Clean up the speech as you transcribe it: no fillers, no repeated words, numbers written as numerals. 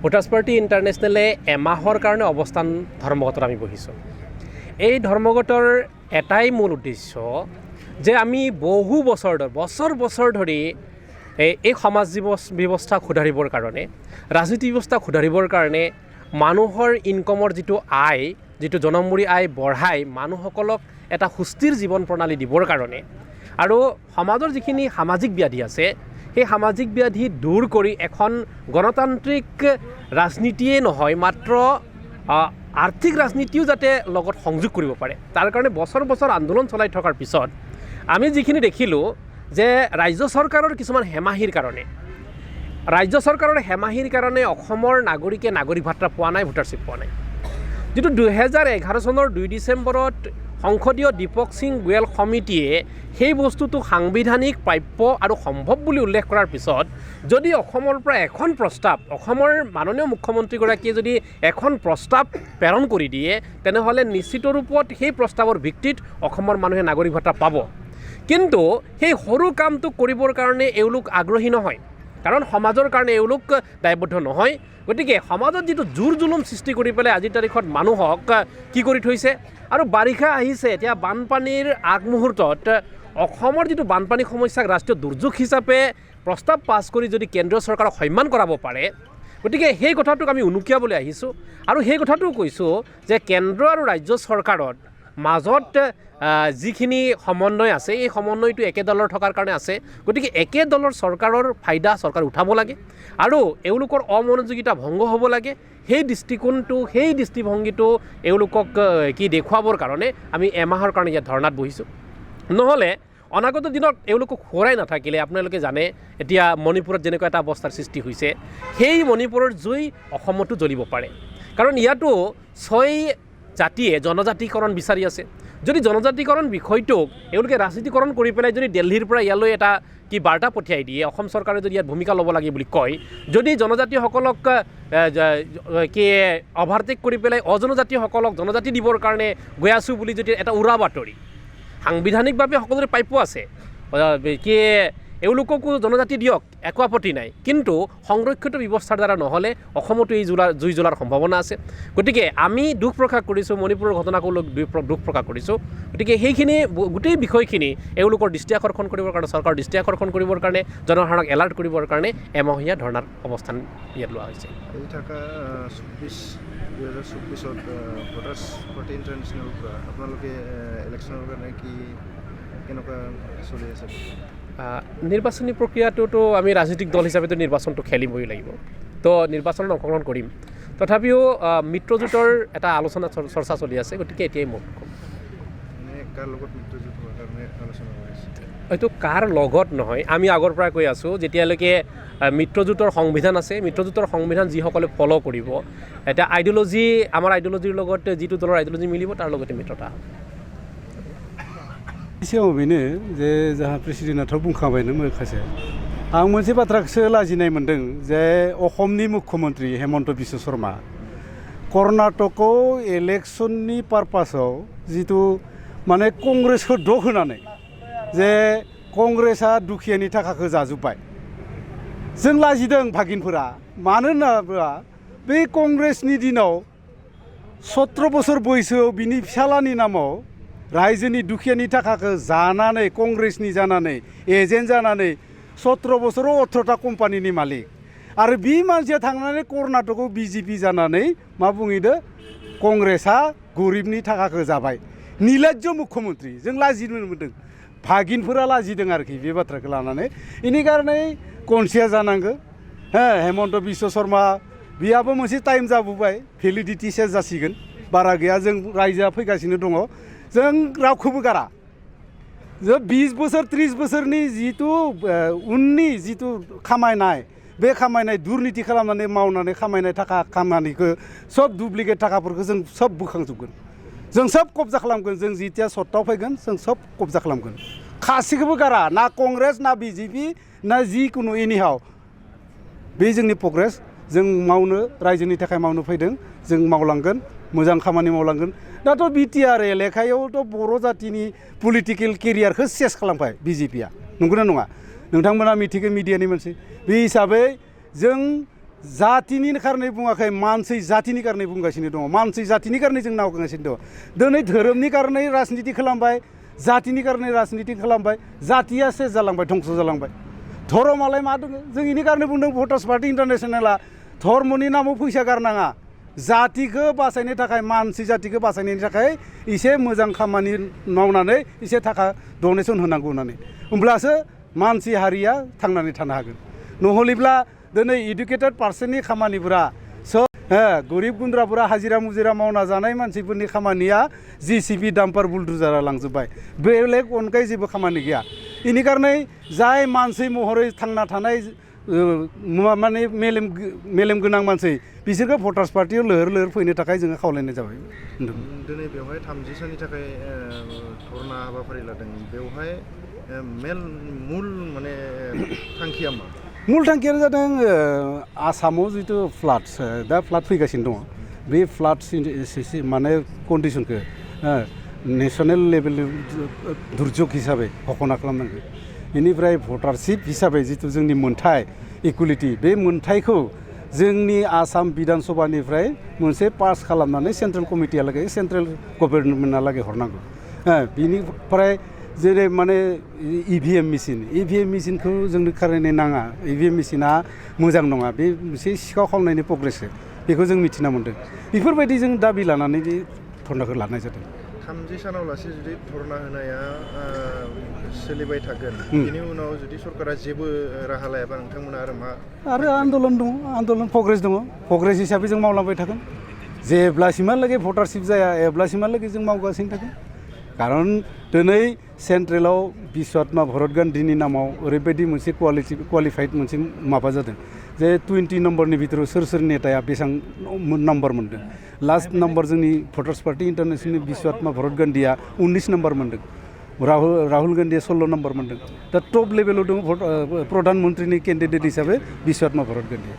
Voters party ইণ্টাৰনেশ্যনেলে এমাহৰ কাৰণে অৱস্থান ধৰ্মঘটত আমি বহিছোঁ। এই ধৰ্মঘটৰ এটাই মূল উদ্দেশ্য যে আমি বহু বছৰ ধৰি এই সমাজ ব্যৱস্থা সুধাৰিবৰ কাৰণে, ৰাজনীতি ব্যৱস্থা সুধাৰিবৰ কাৰণে মানুহৰ ইনকমৰ যিটো আয়, যিটো জনমূৰি আয় বঢ়াই মানুহসকলক এটা সুস্থিৰ জীৱন প্ৰণালী দিবৰ কাৰণে আৰু সমাজৰ যিখিনি সামাজিক ব্যাধি আছে সেই সামাজিক ব্যাধি দূৰ কৰি এখন গণতান্ত্ৰিক ৰাজনীতিয়ে নহয় মাত্ৰ আৰ্থিক ৰাজনীতিও যাতে লগত সংযোগ কৰিব পাৰে, তাৰ কাৰণে বছৰ আন্দোলন চলাই থকাৰ পিছত আমি যিখিনি দেখিলোঁ যে ৰাজ্য চৰকাৰৰ কিছুমান হেমাহিৰ কাৰণে অসমৰ নাগৰিকে নাগৰিক ভাত্তা পোৱা নাই, ভোটাৰশ্বিপ পোৱা নাই। যিটো 2011 চনৰ 2 ডিচেম্বৰত সংসদীয় দীপক সিং গোয়েল সমিতিয়ে সেই বস্তুটো সাংবিধানিক প্ৰাপ্য আৰু সম্ভৱ বুলি উল্লেখ কৰাৰ পিছত যদি অসমৰ পৰা এখন প্ৰস্তাৱ, অসমৰ মাননীয় মুখ্যমন্ত্ৰীগৰাকীয়ে যদি এখন প্ৰস্তাৱ প্ৰেৰণ কৰি দিয়ে তেনেহ'লে নিশ্চিত ৰূপত সেই প্ৰস্তাৱৰ ভিত্তিত অসমৰ মানুহে নাগৰিক ভাত্তা পাব। কিন্তু সেই সৰু কামটো কৰিবৰ কাৰণে এওঁলোক আগ্ৰহী নহয়, কাৰণ সমাজৰ কাৰণে এওঁলোক দায়বদ্ধ নহয়। গতিকে সমাজত যিটো জোৰ জুলুম সৃষ্টি কৰি পেলাই আজিৰ তাৰিখত মানুহক কি কৰি থৈছে, আৰু বাৰিষা আহিছে, এতিয়া বানপানীৰ আগমুহূৰ্তত অসমৰ যিটো বানপানী সমস্যাক ৰাষ্ট্ৰীয় দুৰ্যোগ হিচাপে প্ৰস্তাৱ পাছ কৰি যদি কেন্দ্ৰীয় চৰকাৰক সন্মান কৰাব পাৰে, গতিকে সেই কথাটোক আমি উনুকিয়াবলৈ আহিছোঁ। আৰু সেই কথাটোও কৈছোঁ যে কেন্দ্ৰ আৰু ৰাজ্য চৰকাৰৰ মাজত যিখিনি সমন্বয় আছে এই সমন্বয়টো একে দলৰ থকাৰ কাৰণে আছে। গতিকে একে দলৰ চৰকাৰৰ ফাইদা চৰকাৰ উঠাব লাগে আৰু এওঁলোকৰ অমনোযোগিতা ভংগ হ'ব লাগে। সেই দৃষ্টিকোণটো, সেই দৃষ্টিভংগীটো এওঁলোকক দেখুৱাবৰ কাৰণে আমি এমাহৰ কাৰণে ইয়াত ধৰ্ণাত বহিছোঁ। নহ'লে অনাগত দিনত এওঁলোকক সোঁৱৰাই নাথাকিলে আপোনালোকে জানে এতিয়া মণিপুৰত যেনেকুৱা এটা অৱস্থাৰ সৃষ্টি হৈছে, সেই মণিপুৰৰ জুই অসমতো জ্বলিব পাৰে। কাৰণ ইয়াতো 6 জাতিয়ে জনজাতিকৰণ বিচাৰি আছে। যদি জনজাতিকৰণ বিষয়টোক এওঁলোকে ৰাজনীতিকৰণ কৰি পেলাই যদি দিল্লীৰ পৰা ইয়ালৈ এটা বাৰ্তা পঠিয়াই দিয়ে, অসম চৰকাৰে যদি ইয়াত ভূমিকা ল'ব লাগে বুলি কয়, যদি জনজাতিসকলক অভাৰটেক কৰি পেলাই অজনজাতিসকলক জনজাতি দিবৰ কাৰণে গৈ আছোঁ বুলি যদি এটা উৰা বাতৰি, সাংবিধানিকভাৱে সকলোৰে প্ৰাপ্য আছে এওঁলোককো জনজাতি দিয়ক, একো আপত্তি নাই, কিন্তু সংৰক্ষিত ব্যৱস্থাৰ দ্বাৰা নহ'লে অসমতো এই জুই জ্বলাৰ সম্ভাৱনা আছে। গতিকে আমি দুখ প্ৰকাশ কৰিছোঁ, মণিপুৰৰ ঘটনাকো দুখ প্ৰকাশ কৰিছোঁ। গতিকে সেইখিনি গোটেই বিষয়খিনি এওঁলোকৰ দৃষ্টি আকৰ্ষণ কৰিবৰ কাৰণে, চৰকাৰৰ দৃষ্টি আকৰ্ষণ কৰিবৰ কাৰণে, জনসাধাৰণক এলাৰ্ট কৰিবৰ কাৰণে এমহীয়া ধৰ্ণাৰ অৱস্থান ইয়াত লোৱা হৈছে। এই থকা 2024-ত ভোটাৰ্ছ পাৰ্টি ইণ্টাৰনেশ্যনেলৰ পৰা আপোনালোকে ইলেকশ্যনৰ কাৰণে কেনেকুৱা চলি আছে? নিৰ্বাচনী প্ৰক্ৰিয়াটোতো আমি ৰাজনৈতিক দল হিচাপেতো নিৰ্বাচনটো খেলিবই লাগিব, তো নিৰ্বাচনত অংশগ্ৰহণ কৰিম। তথাপিও মিত্ৰজোঁটৰ এটা আলোচনা চৰ্চা চলি আছে। গতিকে এতিয়াই মোক কাৰ লগত মিত্ৰজোঁট হোৱাৰ কাৰণে আলোচনা কৰিছে? হয়তো কাৰ লগত নহয়, আমি আগৰ পৰাই কৈ আছোঁ যেতিয়ালৈকে মিত্ৰজোঁটৰ সংবিধান আছে, মিত্ৰজোঁটৰ সংবিধান যিসকলে ফ'ল' কৰিব, এতিয়া আইডিঅ'লজি, আমাৰ আইডিঅ'লজিৰ লগত যিটো দলৰ আইডিঅ'লজি মিলিব তাৰ লগতে মিত্ৰতা হ'ব। सिगाङाव बेनो जे जोंहा प्रेसिडेन्टआथ' बुंखाबायनो माखासे। आं मोनसे बाथ्राखौसो लाजिनाय मोन्दों जे अखमनि मुख्यमन्त्रि हेमन्त बिश्व शर्मा कर्नाटकआव इलेक्शननि पारपासाव जितु माने कंग्रेसखौ द' होनानै जे कंग्रेसआ दुखियानि थाखाखौ जाजोब्बाय। जों लाजिदों भागिनफोरा, मानो होनोब्ला बे कंग्रेसनि दिनाव 17 बोसोर बैसोआव बिनि फिसालानि नामाव रायजोनि दुखियानि थाखाखौ जानानै, कंग्रेसनि जानानै, एजेन्ट जानानै 17 बोसोराव 18टा कम्पानिनि मालिक, आरो बे मानसिया थांनानै कर्नाटकआव बिजेपि जानानै मा बुङैदो कंग्रेसआ गरिबनि थाखाखौ जाबाय। निलाज्य मुख्यमन्त्रि, जों लाजिनो मोन्दों, भागिनफोरा लाजिदों आरोखि बे बाथ्राखौ लानानै। बेनि कारणे कनसिया जानांगौ। हेमन्त बिश्व शर्मा बेयाबो मोनसे टाइम जाबोबाय, भेलिडिटि सेस जासिगोन, बारा गैया, जों रायजोआ फैगासिनो दङ, जों रावखौबो गारा। जों 20 बोसोर 30 बोसोरनि जितु उननि जितु खामायनाय, बे खामायनाय दुर्निति खालामनानै मावनानै खामायनाय थाखा खामानिखौ सब डुप्लिकेट थाखाफोरखौ जों सब बोखांजोबगोन, जों सब कब्जा खालामगोन। जों जितिया सत्ताव फैगोन जों सब कब्जा खालामगोन, खासिखौबो गारा, ना कंग्रेस ना बिजेपि ना जिखुनु एनिहाव। बे जोंनि प्रग्रेस, जों मावनो, रायजोनि थाखाय मावनो फैदों, जों मावलांगोन, मोजां खामानि मावलांगोन। दाथ' बिटिआर एलेकायावथ' बर' जातिनि पलिटिकेल केरियारखौ सेस खालामबाय बिजेपिया, नंगौना नङा? नोंथांमोना मिथिगौ, मिडियानि मानसि। बे हिसाबै जों जातिनि कारणे बुङाखै मानसि जातिनि कारणे बुंगासिनो दङ मानसि जातिनि कारणे जों नावगासिनो दङ दिनै धोरोमनि कारणे राजनिति खालामबाय जातिनि कारणे राजनिति खालामबाय जातिया सेस जालांबाय धंस जालांबाय धर्मआलाय मा दङ जों इनि कारणे बुंदों भटार्स पार्टी इन्टारनेसनेला धर्मनि नामाव फैसा गारनाङा जातिखौ बासायनो थाखाय मानसि जातिखौ बासायनायनि थाखाय एसे मोजां खामानि मावनानै एसे थाखा डनेसन होनांगौ होननानै होमब्लासो मानसि हारिया थांनानै थानो हागोन नहलेब्ला दिनै इडुकेटेड पार्सननि खामानिफोरा सब गरिब गुन्द्राफोरा हाजिरा मुजिरा मावना जानाय मानसिफोरनि खामानिया JCB डाम्पार बुलडुजारा लांजोब्बाय बेलेग अनगायै जेबो खामानि गैया इनि कारणे जाय मानसि महरै थांना थानाय माने मेलेम गोनां मानसि बिसोरखौ भटार्स पार्टियाव लहर लहर फैनो थाखाय जोङो खावलायनाय जाबाय दिनै बेवहाय 30 साननि थाखाय धरना हाबाफारि लादों बेवहाय मुल माने थांखिया मा मूल थांखियानो जादों आसामाव जितु फ्लाड्स दा फ्लाड फैगासिनो दङ बे फ्लाड माने कन्डिसनखौ नेसनेल लेभेल दुर्योग हिसाबै घोषणा खालामनांगौ बेनिफ्राय भटारशिप हिसाबै जितु जोंनि मोनथाय इकुवेलिटि बे मोनथायखौ जोंनि आसाम बिधान सभानिफ्राय मोनसे पास खालामनानै सेन्ट्रेल कमिटियालागै सेन्ट्रेल गभर्नमेन्टआलागै हरनांगौ बिनिफ्राय जेरै माने EVM मेसिनखौ जोंनो कारणे नाङा EVM मेसिना मोजां नङा बे मोनसे सिखाव खावनायनि प्रग्रेससो बेखौ जों मिथिना मोन्दों बेफोरबायदि जों दाबि लानानै बे धरनाखौ लानाय जादों 30 सानाव लासै जुदि धरना होनाया सोलिबाय थागोन बेनि उनाव जुदि सरकारा जेबो राहा लायाबा नोंथांमोना आरो आन्दलन दङ आन्दलन प्रग्रेस हिसाबै जों मावलांबाय थागोन जेब्लासिमहालागै भटारशिप जाया एब्लासिमहालागै जों मावगासिनो थागोन कारन दिनै सेन्ट्रेलाव बिश्वआत्मा भरत गान्धीनि नामाव ओरैबायदि मोनसे क्वालिफाइड मोनसे माबा जादों जे 20 नम्बरनि भितराव सोर नेताया बेसेबां नम्बर मोन्दों लास्ट नम्बर जोंनि भटार्स पार्टी इन्टारनेसनेल बिश्वआत्मा भरत गान्धीया 19 नम्बर मोन्दों राहुल गान्धीया 16 नम्बर मोन्दों दा टप लेभेलाव दङ प्रधान मन्त्रिनि केन्डिडेट हिसाबै बिश्वआत्मा भरत गान्धी